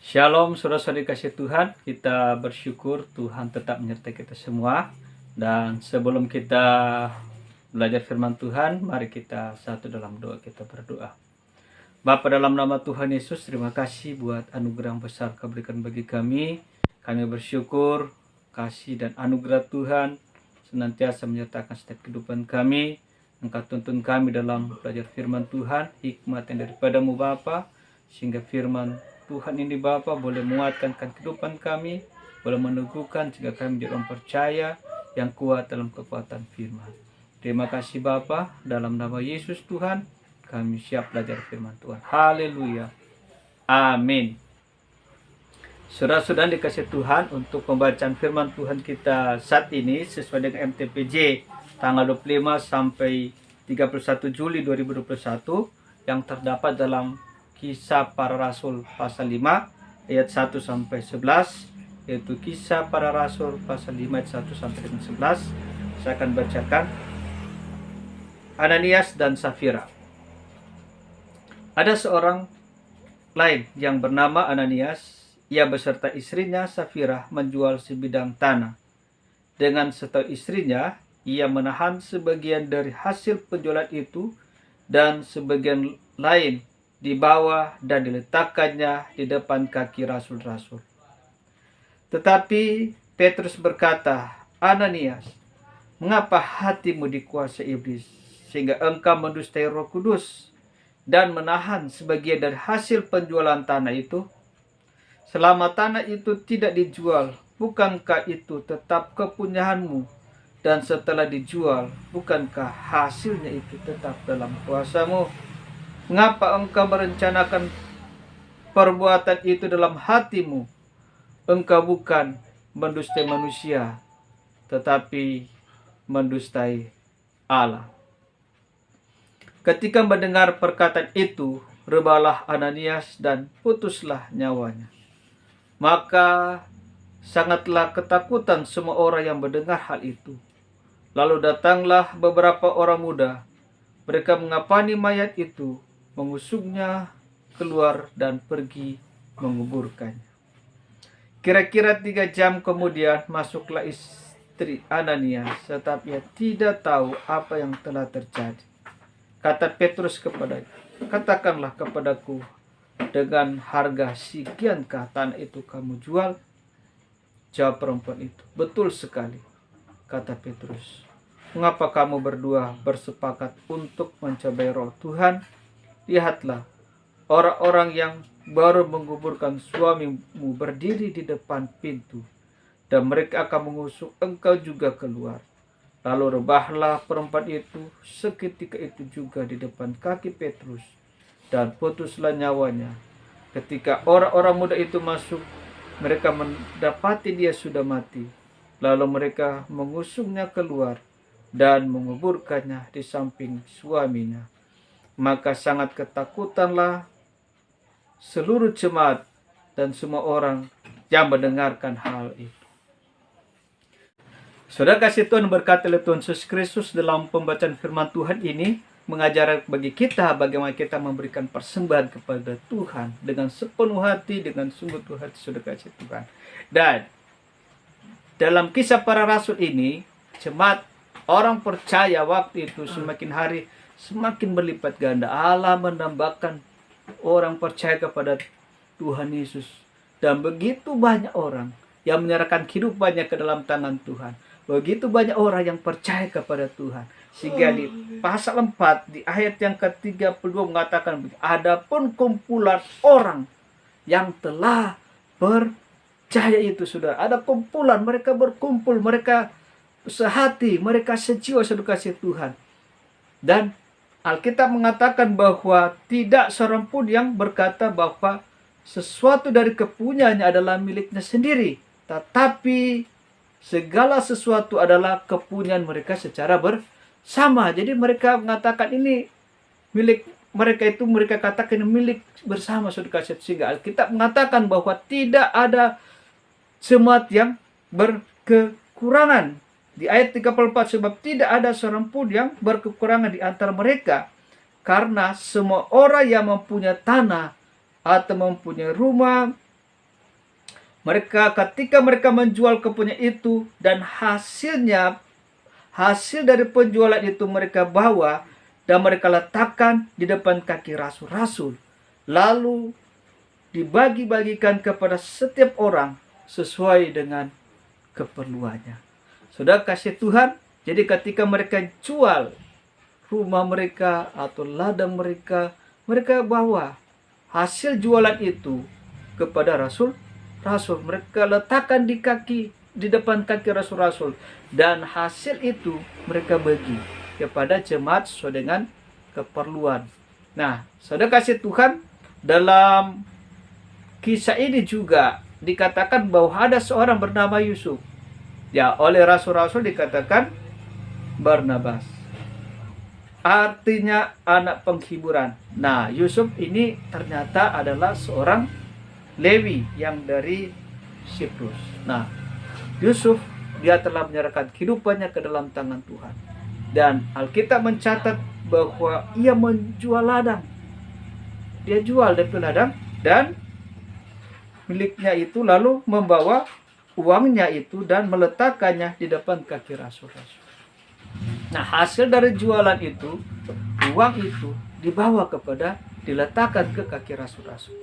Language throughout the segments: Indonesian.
Shalom saudara-saudari kasih Tuhan, kita bersyukur Tuhan tetap menyertai kita semua. Dan sebelum kita belajar firman Tuhan, mari kita satu dalam doa, kita berdoa. Bapa, dalam nama Tuhan Yesus, terima kasih buat anugerah yang besar Kau berikan bagi kami. Kami bersyukur kasih dan anugerah Tuhan senantiasa menyertakan setiap kehidupan kami. Engkau tuntun kami dalam belajar firman Tuhan, hikmat yang daripadamu Bapa, sehingga firman Tuhan ini Bapa boleh menguatkan kehidupan kami, boleh meneguhkan jika kami menjadi orang percaya yang kuat dalam kekuatan firman. Terima kasih Bapa, dalam nama Yesus Tuhan, kami siap belajar firman Tuhan. Haleluya. Amin. Saudara-saudara dikasih Tuhan, untuk pembacaan firman Tuhan kita saat ini sesuai dengan MTPJ tanggal 25 sampai 31 Juli 2021 yang terdapat dalam Kisah Para Rasul pasal 5 ayat 1 sampai 11, yaitu Kisah Para Rasul pasal 5 ayat 1 sampai dengan 11. Saya akan bacakan. Ananias dan Safira. Ada seorang lain yang bernama Ananias. Ia beserta istrinya Safira menjual sebidang tanah. Dengan setahu istrinya, ia menahan sebagian dari hasil penjualan itu dan sebagian lain dibawa dan diletakkannya di depan kaki rasul-rasul. Tetapi Petrus berkata, Ananias, mengapa hatimu dikuasai iblis, sehingga engkau mendustai Roh Kudus dan menahan sebagian dari hasil penjualan tanah itu? Selama tanah itu tidak dijual, bukankah itu tetap kepunyaanmu? Dan setelah dijual, bukankah hasilnya itu tetap dalam kuasamu? Mengapa engkau merencanakan perbuatan itu dalam hatimu? Engkau bukan mendustai manusia, tetapi mendustai Allah. Ketika mendengar perkataan itu, rebahlah Ananias dan putuslah nyawanya. Maka sangatlah ketakutan semua orang yang mendengar hal itu. Lalu datanglah beberapa orang muda. Mereka mengapani mayat itu, mengusungnya keluar dan pergi menguburkannya. Kira-kira 3 jam kemudian masuklah istri Ananias, tetapi ia tidak tahu apa yang telah terjadi. Kata Petrus kepadanya, katakanlah kepadaku, dengan harga sekiankah tanah itu kamu jual? Jawab perempuan itu, betul sekali. Kata Petrus, mengapa kamu berdua bersepakat untuk mencobai Roh Tuhan? Lihatlah, orang-orang yang baru menguburkan suamimu berdiri di depan pintu, dan mereka akan mengusung engkau juga keluar. Lalu rebahlah perempuan itu seketika itu juga di depan kaki Petrus, dan putuslah nyawanya. Ketika orang-orang muda itu masuk, mereka mendapati dia sudah mati. Lalu mereka mengusungnya keluar dan menguburkannya di samping suaminya. Maka sangat ketakutanlah seluruh jemaat dan semua orang yang mendengarkan hal itu. Saudara kasih Tuhan, berkati oleh Tuhan Yesus Kristus dalam pembacaan firman Tuhan ini mengajar bagi kita bagaimana kita memberikan persembahan kepada Tuhan dengan sepenuh hati, dengan sungguh hati, saudara kasih Tuhan. Dan dalam Kisah Para Rasul ini, jemaat orang percaya waktu itu semakin hari semakin berlipat ganda. Allah menambahkan orang percaya kepada Tuhan Yesus. Dan begitu banyak orang yang menyerahkan kehidupannya ke dalam tangan Tuhan. Begitu banyak orang yang percaya kepada Tuhan. Sehingga di pasal 4, di ayat yang ke-32 mengatakan, adapun kumpulan orang yang telah percaya itu, sudah ada kumpulan, mereka berkumpul, mereka sehati, mereka sejiwa, saudara kasih Tuhan. Dan Alkitab mengatakan bahwa tidak seorang pun yang berkata bahwa sesuatu dari kepunyaannya adalah miliknya sendiri, tetapi segala sesuatu adalah kepunyaan mereka secara bersama. Jadi mereka mengatakan ini milik mereka, itu mereka katakan milik bersama, saudara kasih. Sehingga Alkitab mengatakan bahwa tidak ada jemaat yang berkekurangan. Di ayat 34, sebab tidak ada seorang pun yang berkekurangan di antara mereka, karena semua orang yang mempunyai tanah atau mempunyai rumah Ketika mereka menjual kepunyaan itu dan hasil dari penjualan itu mereka bawa dan mereka letakkan di depan kaki rasul-rasul. Lalu dibagi-bagikan kepada setiap orang sesuai dengan keperluannya. Saudara kasih Tuhan, jadi ketika mereka jual rumah mereka atau ladang mereka, mereka bawa hasil jualan itu kepada rasul. Mereka letakkan di depan kaki rasul-rasul, dan hasil itu mereka bagi kepada jemaat sesuai dengan keperluan. Nah, saudara kasih Tuhan, dalam kisah ini juga dikatakan bahwa ada seorang bernama Yusuf. Ya, oleh rasul-rasul dikatakan Barnabas. Artinya anak penghiburan. Nah, Yusuf ini ternyata adalah seorang Lewi yang dari Siprus. Nah, Yusuf dia telah menyerahkan kehidupannya ke dalam tangan Tuhan. Dan Alkitab mencatat bahwa ia menjual ladang. Dia jual dari ladang dan miliknya itu lalu membawa uangnya itu dan meletakkannya di depan kaki rasul-rasul. Nah, hasil dari jualan itu, uang itu diletakkan ke kaki rasul-rasul.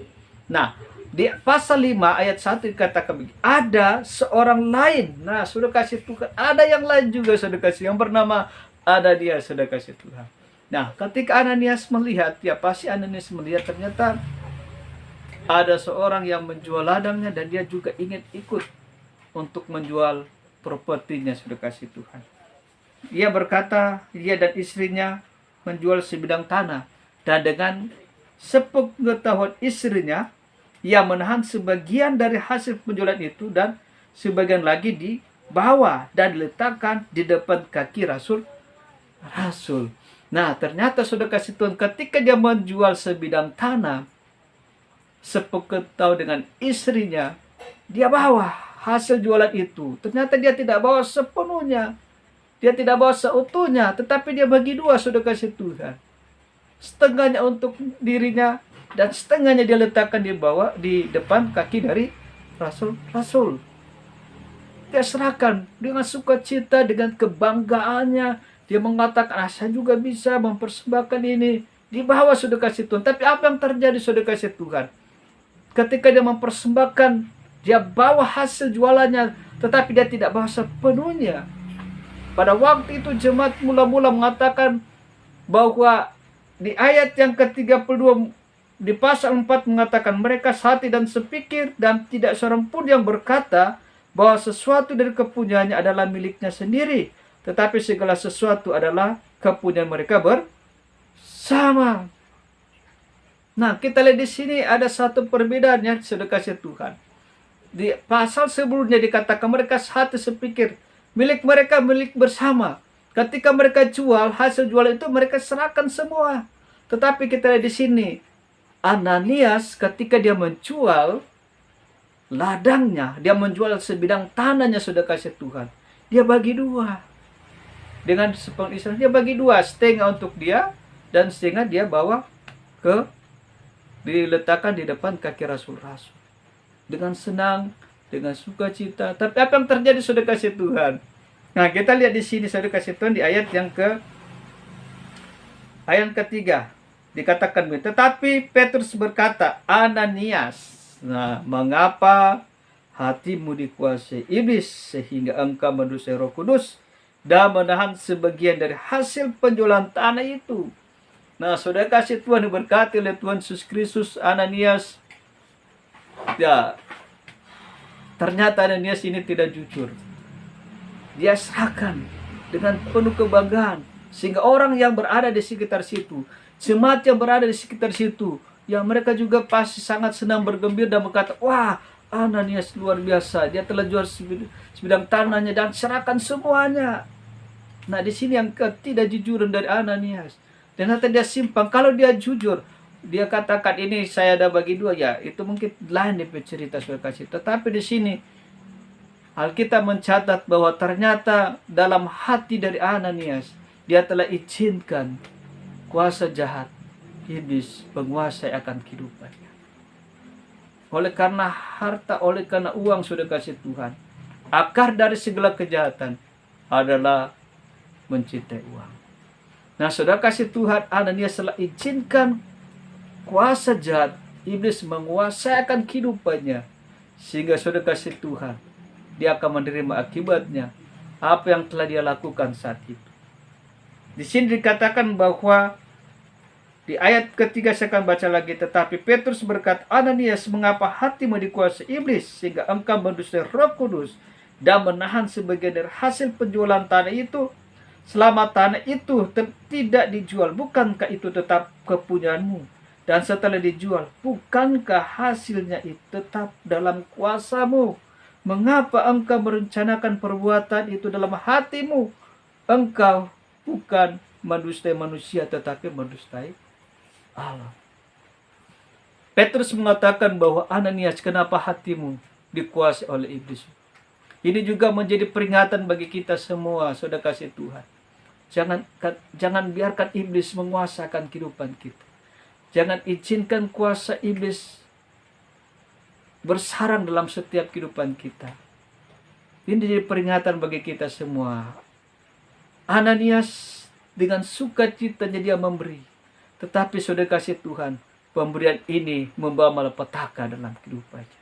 Nah, di pasal 5 ayat 1 dikatakan begini, ada seorang lain. Nah, sudah kasih Tuhan, ada yang lain juga sudah kasih, yang bernama ada dia, sudah kasih Tuhan. Nah, ketika Ananias melihat, ya pasti Ananias melihat ternyata ada seorang yang menjual ladangnya dan dia juga ingin ikut untuk menjual propertinya, sudah kasih Tuhan. Dia berkata, dia dan istrinya menjual sebidang tanah, dan dengan sepengetahuan istrinya, ia menahan sebagian dari hasil penjualan itu dan sebagian lagi dibawa dan diletakkan di depan kaki rasul. Nah, ternyata sudah kasih Tuhan, ketika dia menjual sebidang tanah, sepengetahuan dengan istrinya, dia bawa hasil jualan itu. Ternyata dia tidak bawa sepenuhnya, dia tidak bawa seutuhnya, tetapi dia bagi dua, sudah kasih Tuhan. Setengahnya untuk dirinya dan setengahnya dia letakkan di depan kaki dari rasul-rasul. Dia serahkan dengan sukacita, dengan kebanggaannya. Dia mengatakan, saya juga bisa mempersembahkan ini. Di bawah sudah kasih Tuhan. Tapi apa yang terjadi sudah kasih Tuhan? Ketika dia mempersembahkan, dia bawa hasil jualannya, tetapi dia tidak bawa sepenuhnya. Pada waktu itu jemaat mula-mula mengatakan bahwa di ayat yang ke-32 di pasal 4 mengatakan, mereka sehati dan sepikir, dan tidak seorang pun yang berkata bahwa sesuatu dari kepunyaannya adalah miliknya sendiri, tetapi segala sesuatu adalah kepunyaan mereka bersama. Nah, kita lihat di sini ada satu perbedaan yang sudah kasih Tuhan. Di pasal sebelumnya dikatakan mereka sehati sepikir, milik mereka milik bersama. Ketika mereka jual, hasil jual itu mereka serahkan semua. Tetapi kita lihat di sini, Ananias ketika dia menjual ladangnya, dia menjual sebidang tanahnya, sudah kasih Tuhan, dia bagi dua. Dengan sepengetahuan dia bagi dua, setengah untuk dia dan setengah dia bawa diletakkan di depan kaki rasul-rasul. Dengan senang, dengan sukacita. Tapi apa yang terjadi sudah kasih Tuhan? Nah, kita lihat di sini sudah kasih Tuhan di ayat ketiga. Dikatakan begitu. Tetapi Petrus berkata, Ananias, nah, mengapa hatimu dikuasai iblis sehingga engkau mendustai Roh Kudus dan menahan sebagian dari hasil penjualan tanah itu? Nah, saudara kasih Tuhan, diberkati oleh Tuhan Yesus Kristus, Ananias, ya, ternyata Ananias ini tidak jujur. Dia serahkan dengan penuh kebanggaan, sehingga orang yang berada di sekitar situ, jemaat yang berada di sekitar situ, yang mereka juga pasti sangat senang bergembira dan berkata, wah, Ananias luar biasa, dia telah jual sebidang tanahnya dan serahkan semuanya. Nah, di sini yang ketidakjujuran dari Ananias. Ternyata dia simpang. Kalau dia jujur, dia katakan ini saya ada bagi dua, ya itu mungkin lain di cerita sudah kasih. Tetapi di sini Alkitab mencatat bahwa ternyata dalam hati dari Ananias, dia telah izinkan kuasa jahat iblis menguasai akan kehidupannya. oleh karena harta, oleh karena uang, sudah kasih Tuhan. Akar dari segala kejahatan adalah mencintai uang. Nah, sudah kasih Tuhan, Ananias telah izinkan kuasa jahat iblis menguasai akan kehidupannya, sehingga sudah kasih Tuhan, dia akan menerima akibatnya apa yang telah dia lakukan saat itu. Di sini dikatakan bahwa di ayat ketiga saya akan baca lagi, tetapi Petrus berkata, Ananias, mengapa hatimu dikuasai iblis sehingga engkau mendustai Roh Kudus dan menahan sebagian dari hasil penjualan tanah itu, selama tanah itu tidak dijual? Bukankah itu tetap kepunyaanmu? Dan setelah dijual, bukankah hasilnya itu tetap dalam kuasamu? Mengapa engkau merencanakan perbuatan itu dalam hatimu? Engkau bukan mendustai manusia, tetapi mendustai Allah. Petrus mengatakan bahwa, Ananias, kenapa hatimu dikuasai oleh iblis? Ini juga menjadi peringatan bagi kita semua, saudara kasih Tuhan. Jangan biarkan iblis menguasakan kehidupan kita. Jangan izinkan kuasa iblis bersarang dalam setiap kehidupan kita. Ini jadi peringatan bagi kita semua. Ananias dengan sukacitanya dia memberi. Tetapi sudah kasih Tuhan, pemberian ini membawa malapetaka dalam kehidupannya.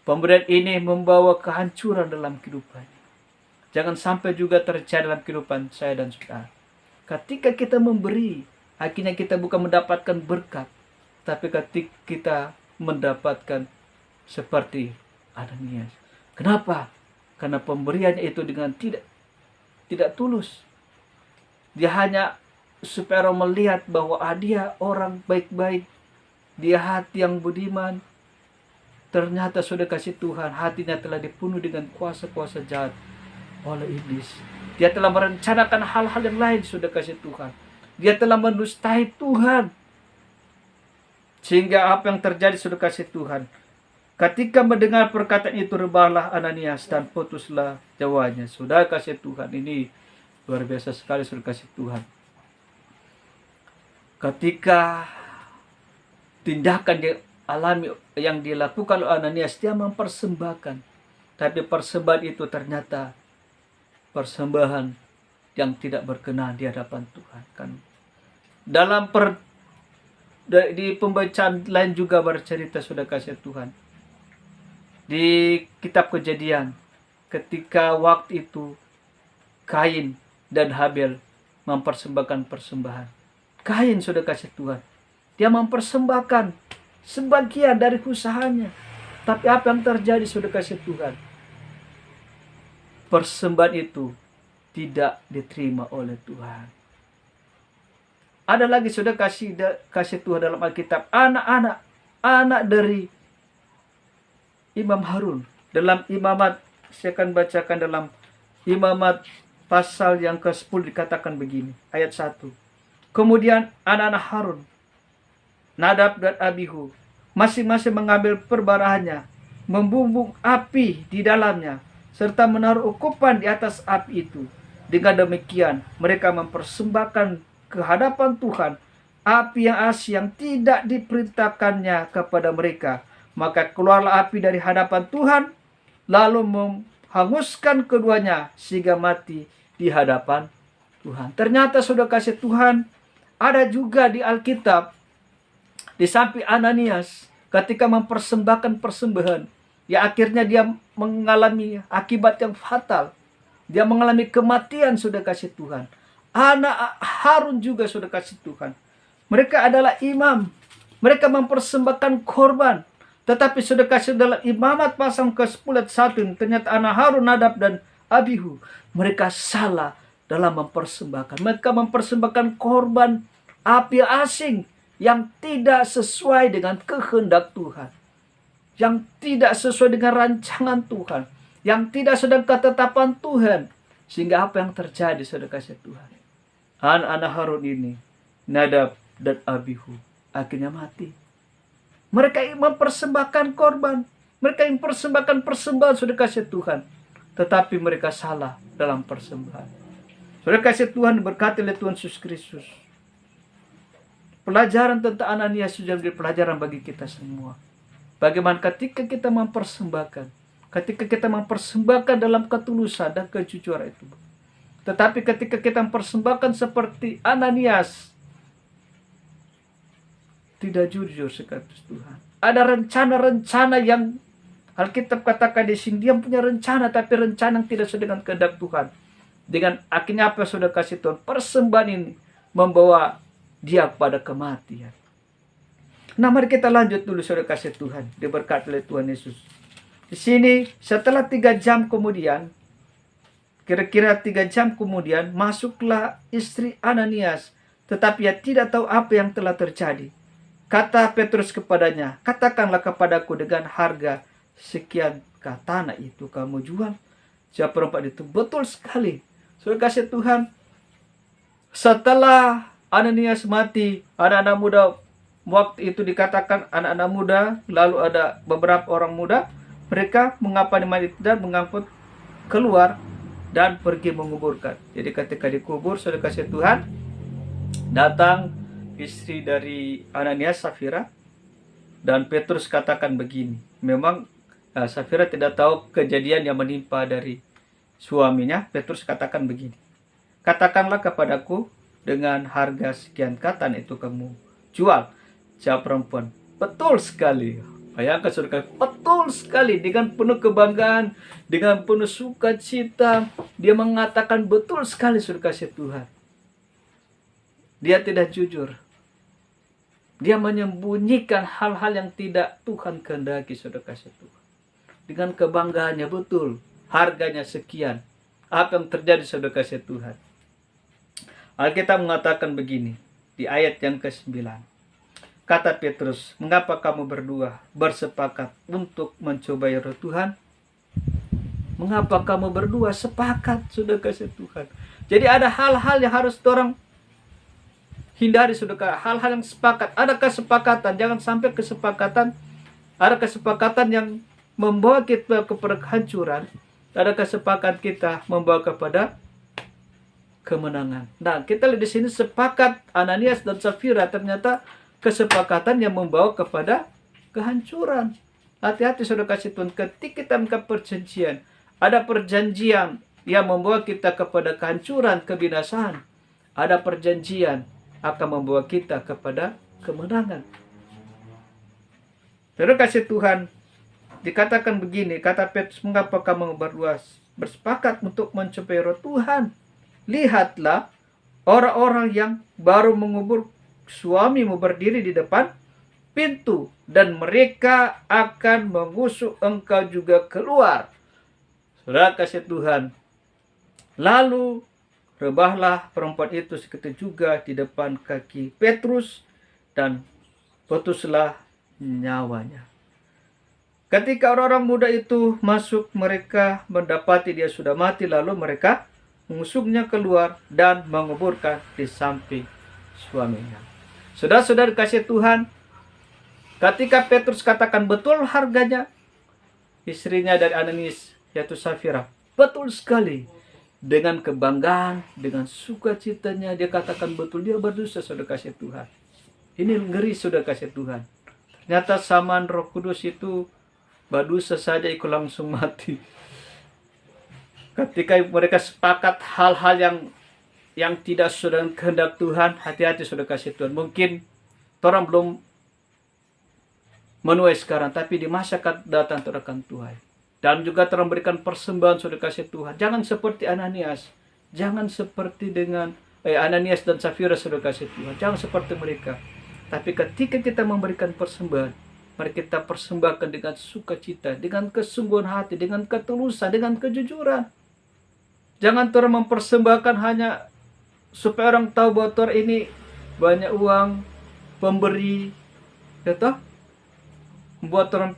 Pemberian ini membawa kehancuran dalam kehidupannya. Jangan sampai juga terjadi dalam kehidupan saya dan saudara. Ketika kita memberi, akhirnya kita bukan mendapatkan berkat, tapi ketika kita mendapatkan seperti Ananias. Kenapa? Karena pemberiannya itu dengan tidak tulus. Dia hanya supaya orang melihat bahwa dia orang baik-baik, dia hati yang budiman. Ternyata sudah kasih Tuhan, hatinya telah dipenuhi dengan kuasa-kuasa jahat oleh iblis. Dia telah merencanakan hal-hal yang lain, sudah kasih Tuhan. Dia telah mendustai Tuhan. Sehingga apa yang terjadi, sudah kasih Tuhan, ketika mendengar perkataan itu, rebahlah Ananias dan putuslah nyawanya. Sudah kasih Tuhan, ini luar biasa sekali, sudah kasih Tuhan. Ketika tindakan yang dilakukan oleh Ananias, dia mempersembahkan. Tapi persembahan itu ternyata persembahan yang tidak berkenan di hadapan Tuhan. Kan di pembacaan lain juga bercerita, sudah kasih Tuhan, di kitab Kejadian, ketika waktu itu Kain dan Habel mempersembahkan persembahan. Kain, sudah kasih Tuhan, dia mempersembahkan sebagian dari usahanya. Tapi apa yang terjadi, sudah kasih Tuhan? Persembahan itu tidak diterima oleh Tuhan. Ada lagi, sudah kasih Tuhan dalam Alkitab, anak dari Imam Harun. Dalam Imamat, saya akan bacakan dalam Imamat pasal yang ke-10 dikatakan begini, ayat 1. Kemudian anak-anak Harun, Nadab dan Abihu, masing-masing mengambil perbarahannya, membumbung api di dalamnya, serta menaruh ukupan di atas api itu. Dengan demikian, mereka mempersembahkan ke hadapan Tuhan api yang asyik yang tidak diperintahkannya kepada mereka. Maka keluarlah api dari hadapan Tuhan, lalu menghanguskan keduanya sehingga mati di hadapan Tuhan. Ternyata sudah kasih Tuhan, ada juga di Alkitab, di samping Ananias, ketika mempersembahkan persembahan, ya akhirnya dia mengalami akibat yang fatal. Dia mengalami kematian, sudah kasih Tuhan. Anak Harun juga, sudah kasih Tuhan. Mereka adalah imam. Mereka mempersembahkan korban. Tetapi sudah kasih dalam Imamat pasal ke-10 ayat 1, ternyata anak Harun, Nadab dan Abihu, mereka salah dalam mempersembahkan. Mereka mempersembahkan korban api asing yang tidak sesuai dengan kehendak Tuhan, yang tidak sesuai dengan rancangan Tuhan, yang tidak sedang ketetapan Tuhan. Sehingga apa yang terjadi, saudara kasih Tuhan? Anak-anak Harun ini, Nadab dan Abihu, akhirnya mati. Mereka mempersembahkan korban, mereka mempersembahkan persembahan, sudah kasih Tuhan, tetapi mereka salah dalam persembahan. Sudah kasih Tuhan, berkati oleh Tuhan Yesus Kristus. Pelajaran tentang Ananias sudah menjadi pelajaran bagi kita semua. Bagaimana ketika kita mempersembahkan. Ketika kita mempersembahkan dalam ketulusan dan kejujuran itu. Tetapi ketika kita mempersembahkan seperti Ananias, tidak jujur sekaligus Tuhan. Ada rencana-rencana yang Alkitab katakan di sini, dia punya rencana, tapi rencana yang tidak sesuai dengan kehendak Tuhan. Dengan akhirnya apa yang sudah kasih Tuhan, persembahan ini membawa dia kepada kematian. Nah, mari kita lanjut dulu, saudara kasih Tuhan, diberkati oleh Tuhan Yesus. Di sini setelah 3 jam kemudian, kira-kira 3 jam kemudian, masuklah istri Ananias, tetapi ia tidak tahu apa yang telah terjadi. Kata Petrus kepadanya, katakanlah kepadaku dengan harga sekiankah tanah itu kamu jual? Jawab perempuan itu, betul sekali. Saudara kasih Tuhan, setelah Ananias mati, anak-anak muda, waktu itu dikatakan anak-anak muda, lalu ada beberapa orang muda, mereka mengapa mayat dan mengangkut keluar dan pergi menguburkan. Jadi ketika dikubur, saudara kasih Tuhan, datang istri dari Ananias, Safira, dan Petrus katakan begini. Memang Safira tidak tahu kejadian yang menimpa dari suaminya. Petrus katakan begini, katakanlah kepadaku dengan harga sekian katan itu kamu jual. Jawab perempuan, betul sekali. Bayangkan saudara, betul sekali. Dengan penuh kebanggaan, dengan penuh sukacita, dia mengatakan betul sekali, saudara kasih Tuhan. Dia tidak jujur. Dia menyembunyikan hal-hal yang tidak Tuhan kehendaki, saudara kasih Tuhan. Dengan kebanggaannya, betul, harganya sekian. Apa yang terjadi, saudara kasih Tuhan? Alkitab mengatakan begini, di ayat yang ke-9. Kata Petrus, mengapa kamu berdua bersepakat untuk mencobai roh Tuhan? Mengapa kamu berdua sepakat, saudara kasih Tuhan? Jadi ada hal-hal yang harus orang hindari, saudara. Hal-hal yang sepakat. Ada kesepakatan. Jangan sampai kesepakatan. Ada kesepakatan yang membawa kita kepada kehancuran. Ada kesepakatan kita membawa kepada kemenangan. Nah, kita lihat di sini sepakat Ananias dan Safira, ternyata kesepakatan yang membawa kepada kehancuran. Hati-hati, saudara kasih Tuhan. Ketika kita mengangkat perjanjian, ada perjanjian yang membawa kita kepada kehancuran, kebinasaan. Ada perjanjian akan membawa kita kepada kemenangan. Saudara kasih Tuhan, dikatakan begini, kata Petrus, mengapa kamu berdua bersepakat untuk mencapai roh Tuhan? Lihatlah, orang-orang yang baru mengubur suamimu berdiri di depan pintu, dan mereka akan mengusuk engkau juga keluar. Saudara kasih Tuhan, lalu rebahlah perempuan itu seketika juga di depan kaki Petrus dan putuslah nyawanya. Ketika orang-orang muda itu masuk, mereka mendapati dia sudah mati, lalu mereka mengusuknya keluar dan menguburkan di samping suaminya. Saudara-saudara kasih Tuhan, ketika Petrus katakan betul harganya, istrinya dari Ananias, yaitu Safira, betul sekali. Dengan kebanggaan, dengan sukacitanya, dia katakan betul dia berdosa, saudara kasih Tuhan. Ini ngeri, saudara kasih Tuhan. Ternyata samaan Roh Kudus itu berdosa saja ikut langsung mati. Ketika mereka sepakat hal-hal yang tidak sesuai dengan kehendak Tuhan, hati-hati, saudara kasih Tuhan. Mungkin orang belum menuai sekarang, tapi di masa akan datang akan tuai. Dan juga telah memberikan persembahan, saudara kasih Tuhan. Jangan seperti Ananias. Jangan seperti dengan Ananias dan Safira, saudara kasih Tuhan. Jangan seperti mereka. Tapi ketika kita memberikan persembahan, mari kita persembahkan dengan sukacita, dengan kesungguhan hati, dengan ketulusan, dengan kejujuran. Jangan orang mempersembahkan hanya supaya orang tahu bahwa orang ini banyak uang, pemberi, gitu. Membuat orang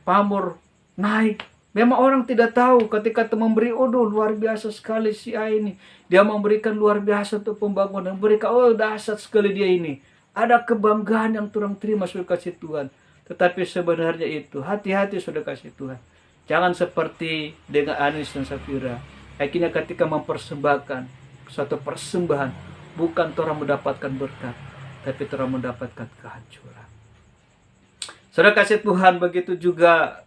pamor naik. Memang orang tidak tahu ketika memberi, luar biasa sekali si A ini. Dia memberikan luar biasa untuk pembangunan. Memberikan, dahsyat sekali dia ini. Ada kebanggaan yang orang terima, saudara kasih Tuhan. Tetapi sebenarnya itu, hati-hati, saudara kasih Tuhan. Jangan seperti dengan Ananias dan Safira. Akhirnya ketika mempersembahkan suatu persembahan, bukan orang mendapatkan berkat, tapi orang mendapatkan kehancuran. Saudara kasih Tuhan, begitu juga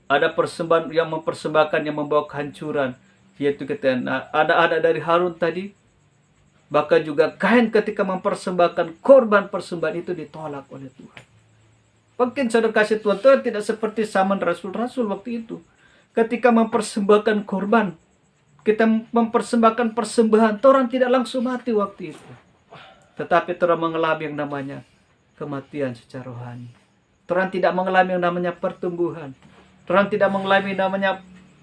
ada persembahan yang mempersembahkan yang membawa kehancuran, yaitu kita ada dari Harun tadi. Bahkan juga Kain ketika mempersembahkan korban persembahan itu ditolak oleh Tuhan. Mungkin saudara kasih Tuhan, Tuhan tidak seperti zaman rasul-rasul waktu itu. Ketika mempersembahkan korban, kita mempersembahkan persembahan, orang tidak langsung mati waktu itu. Tetapi orang mengalami yang namanya kematian secara rohani. Orang tidak mengalami yang namanya pertumbuhan. Orang tidak mengalami yang namanya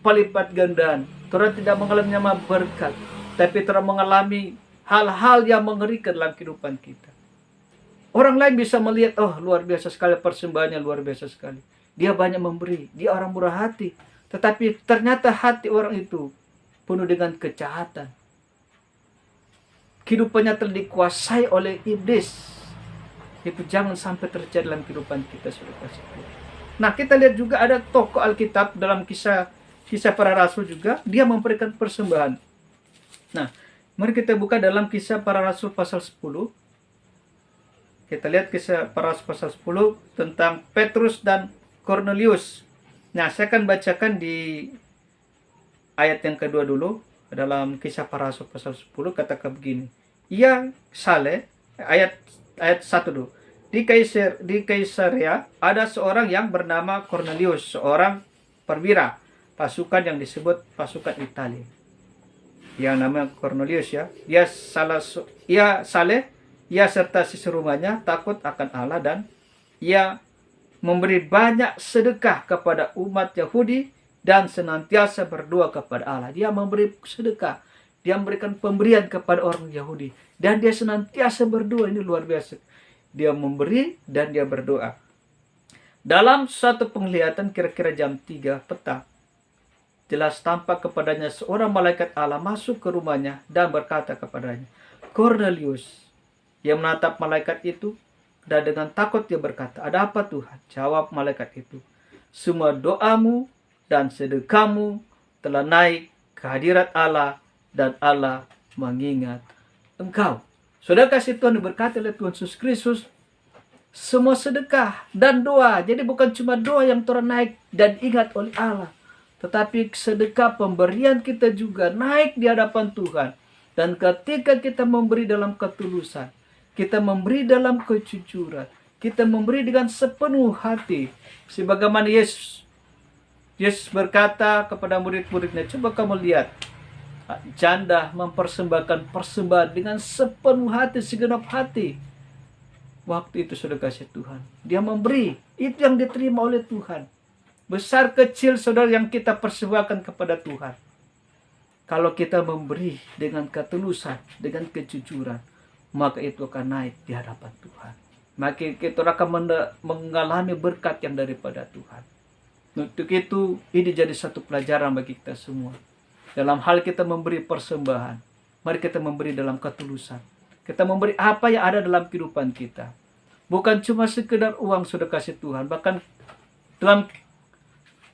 pelipat gandaan. Orang tidak mengalami yang namanya berkat. Tapi orang mengalami hal-hal yang mengerikan dalam kehidupan kita. Orang lain bisa melihat, oh luar biasa sekali persembahannya, luar biasa sekali. Dia banyak memberi, dia orang murah hati. Tetapi ternyata hati orang itu penuh dengan kejahatan. Kehidupannya telah dikuasai oleh iblis. Itu jangan sampai terjadi dalam kehidupan kita, saudara. Nah, kita lihat juga ada tokoh Alkitab dalam kisah para rasul juga, dia memberikan persembahan. Nah, mari kita buka dalam kisah para rasul pasal 10. Kita lihat kisah para rasul pasal 10 tentang Petrus dan Cornelius. Nah, saya akan bacakan di ayat yang kedua dulu. Dalam kisah para rasul pasal 10 katakan begini. Ia Saleh, ayat 1 dulu. Di Kaisarea ada seorang yang bernama Cornelius, seorang perwira pasukan yang disebut pasukan Italia. Yang namanya Cornelius ya. Ia Saleh, ia serta seserumahnya takut akan Allah dan ia memberi banyak sedekah kepada umat Yahudi dan senantiasa berdoa kepada Allah. Dia memberi sedekah, dia memberikan pemberian kepada orang Yahudi dan dia senantiasa berdoa. Ini luar biasa. Dia memberi dan dia berdoa. Dalam suatu penglihatan kira-kira jam 3 petang, jelas tampak kepadanya seorang malaikat Allah masuk ke rumahnya dan berkata kepadanya, Cornelius. Ia menatap malaikat itu dan dengan takut dia berkata, ada apa Tuhan? Jawab malaikat itu, semua doamu dan sedekahmu telah naik ke hadirat Allah dan Allah mengingat engkau. Saudara kasih Tuhan berkata oleh Tuhan Yesus Kristus, semua sedekah dan doa. Jadi bukan cuma doa yang Tuhan naik dan ingat oleh Allah, tetapi sedekah pemberian kita juga naik di hadapan Tuhan. Dan ketika kita memberi dalam ketulusan, kita memberi dalam kejujuran, kita memberi dengan sepenuh hati, sebagaimana Yesus berkata kepada murid-muridnya, coba kamu lihat, janda mempersembahkan persembahan dengan sepenuh hati, segenap hati. Waktu itu saudara kasih Tuhan, dia memberi, itu yang diterima oleh Tuhan. Besar kecil saudara yang kita persembahkan kepada Tuhan, kalau kita memberi dengan ketulusan, dengan kejujuran, maka itu akan naik di hadapan Tuhan. Maka kita akan mengalami berkat yang daripada Tuhan. Untuk itu, ini jadi satu pelajaran bagi kita semua. Dalam hal kita memberi persembahan, mari kita memberi dalam ketulusan. Kita memberi apa yang ada dalam kehidupan kita. Bukan cuma sekedar uang sudah kasih Tuhan. Bahkan dalam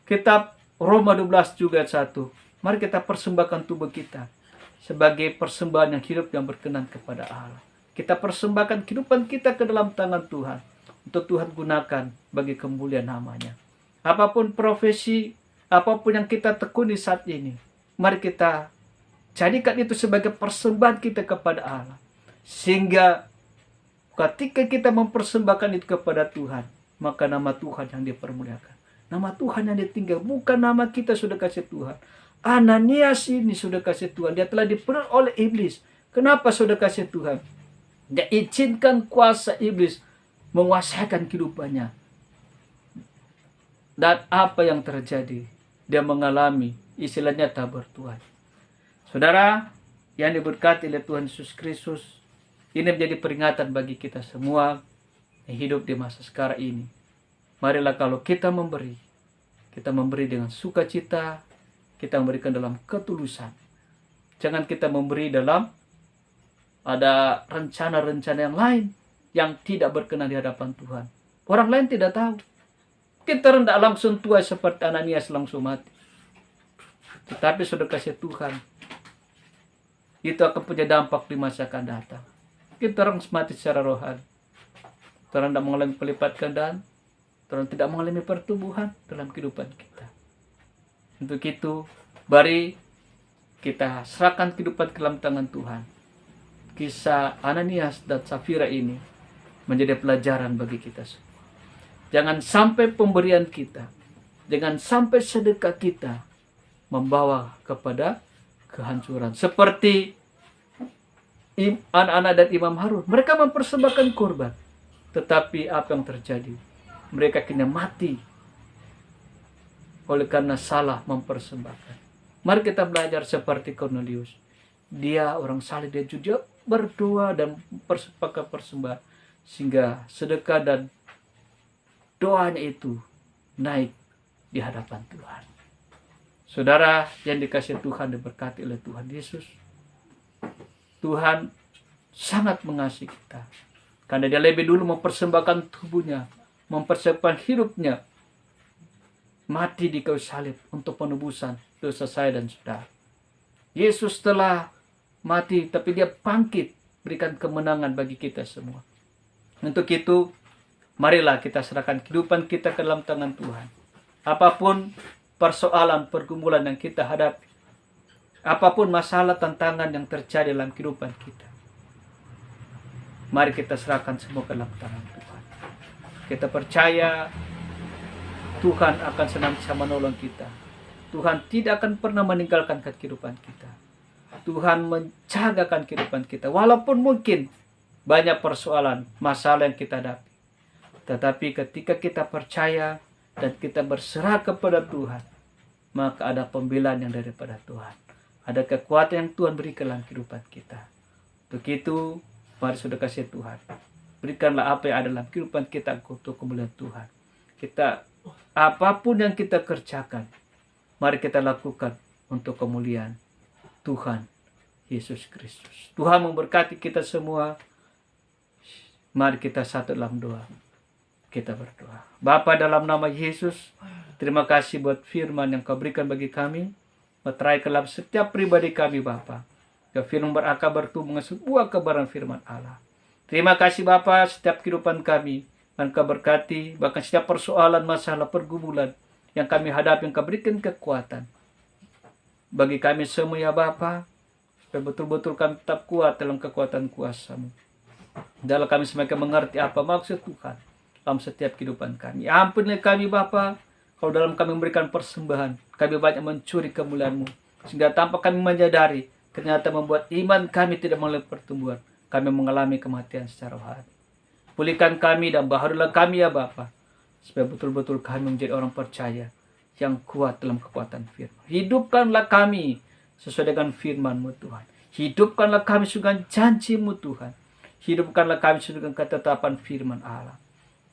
kitab Roma 12 juga 1. Mari kita persembahkan tubuh kita sebagai persembahan yang hidup yang berkenan kepada Allah. Kita persembahkan kehidupan kita ke dalam tangan Tuhan. Untuk Tuhan gunakan bagi kemuliaan namanya. Apapun profesi, apapun yang kita tekuni saat ini, mari kita jadikan itu sebagai persembahan kita kepada Allah. Sehingga ketika kita mempersembahkan itu kepada Tuhan, maka nama Tuhan yang dipermuliakan. Nama Tuhan yang ditinggal, bukan nama kita sudah kasih Tuhan. Ananias ini sudah kasih Tuhan, dia telah dipenuhi oleh iblis. Kenapa sudah kasih Tuhan? Dia izinkan kuasa iblis menguasaikan kehidupannya. Dan apa yang terjadi? Dia mengalami istilahnya tabur Tuhan. Saudara yang diberkati oleh Tuhan Yesus Kristus, ini menjadi peringatan bagi kita semua yang hidup di masa sekarang ini. Marilah kalau kita memberi dengan sukacita, kita memberikan dalam ketulusan. Jangan kita memberi dalam ada rencana-rencana yang lain yang tidak berkenan di hadapan Tuhan. Orang lain tidak tahu. Kita tidak langsung tuai seperti Ananias langsung mati. Tetapi sudah kasih Tuhan, itu akan punya dampak di masa akan datang. Kita orang mati secara rohani. Kita tidak mengalami pelipat gandaan. Orang tidak mengalami pertumbuhan dalam kehidupan kita. Untuk itu, mari kita serahkan kehidupan ke dalam tangan Tuhan. Kisah Ananias dan Safira ini menjadi pelajaran bagi kita semua. Jangan sampai pemberian kita, jangan sampai sedekah kita membawa kepada kehancuran. Seperti anak-anak dan Imam Harun, mereka mempersembahkan korban, tetapi apa yang terjadi? Mereka kena mati oleh karena salah mempersembahkan. Mari kita belajar seperti Cornelius. Dia orang saleh, dia juga berdoa dan mempersembahkan persembahan, sehingga sedekah dan doanya itu naik di hadapan Tuhan. Saudara yang dikasihi Tuhan, diberkati oleh Tuhan Yesus, Tuhan sangat mengasihi kita, karena dia lebih dulu mempersembahkan tubuhnya, mempersembahkan hidupnya, mati di kayu salib untuk penebusan dosa saya dan saudara. Yesus telah mati, tapi dia bangkit, berikan kemenangan bagi kita semua. Untuk itu, marilah kita serahkan kehidupan kita ke dalam tangan Tuhan. Apapun persoalan, pergumulan yang kita hadapi, apapun masalah, tantangan yang terjadi dalam kehidupan kita, mari kita serahkan semua ke dalam tangan Tuhan. Kita percaya Tuhan akan senantiasa menolong kita. Tuhan tidak akan pernah meninggalkan kehidupan kita. Tuhan menjagakan kehidupan kita. Walaupun mungkin banyak persoalan, masalah yang kita hadapi, tetapi ketika kita percaya dan kita berserah kepada Tuhan, maka ada pembelaan yang daripada Tuhan. Ada kekuatan yang Tuhan berikan dalam kehidupan kita. Untuk itu, mari saudara kasih Tuhan, berikanlah apa yang ada dalam kehidupan kita untuk kemuliaan Tuhan. Apapun yang kita kerjakan, mari kita lakukan untuk kemuliaan Tuhan Yesus Kristus. Tuhan memberkati kita semua. Mari kita satu dalam doa. Kita berdoa. Bapa, dalam nama Yesus, terima kasih buat firman yang Kau berikan bagi kami. Meterai ke dalam setiap pribadi kami, Bapa. Ya, firman berakar bertumbuh dengan sebuah kebenaran firman Allah. Terima kasih Bapa, setiap kehidupan kami dan Kau berkati, bahkan setiap persoalan, masalah, pergumulan yang kami hadapi, yang Kau berikan kekuatan bagi kami semua ya Bapa, supaya betul-betul kami tetap kuat dalam kekuatan kuasa-Mu. Dalam kami semakin mengerti apa maksud Tuhan dalam setiap kehidupan kami. Ampunilah kami Bapa, kalau dalam kami memberikan persembahan, kami banyak mencuri kemuliaan-Mu, sehingga tanpa kami menyadari, ternyata membuat iman kami tidak mengalami pertumbuhan. Kami mengalami kematian secara rohani. Pulihkan kami dan baharulah kami ya Bapa, supaya betul-betul kami menjadi orang percaya yang kuat dalam kekuatan firman. Hidupkanlah kami sesuai dengan firman-Mu Tuhan. Hidupkanlah kami sesuai dengan janji-Mu Tuhan. Hidupkanlah kami sesuai dengan ketetapan firman Allah.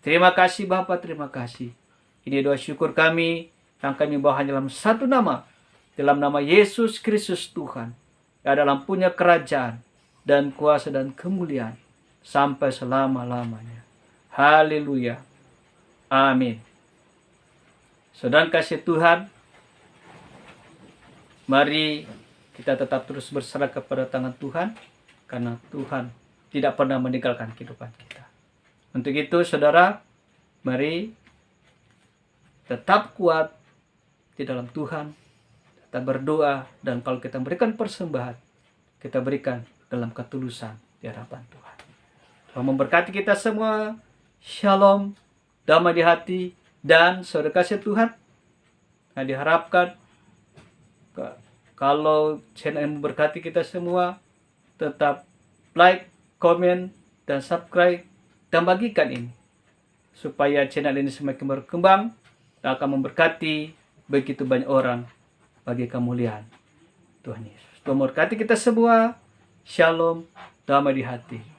Terima kasih Bapa, terima kasih. Ini doa syukur kami yang kami bawa hanya dalam satu nama, dalam nama Yesus Kristus Tuhan, yang dalam punya kerajaan dan kuasa dan kemuliaan sampai selama-lamanya. Haleluya. Amin. Saudara kasih Tuhan, mari kita tetap terus berserah kepada tangan Tuhan, karena Tuhan tidak pernah meninggalkan kehidupan kita. Untuk itu saudara, mari tetap kuat di dalam Tuhan, tetap berdoa, dan kalau kita berikan persembahan, kita berikan dalam ketulusan di hadapan Tuhan. Tuhan memberkati kita semua. Shalom, damai di hati, dan saudara kasih Tuhan. Nah, diharapkan kalau channel ini memberkati kita semua, tetap like, komen, dan subscribe, dan bagikan ini, supaya channel ini semakin berkembang dan akan memberkati begitu banyak orang bagi kemuliaan Tuhan Yesus. Tuhan memberkati kita semua. Shalom, damai di hati.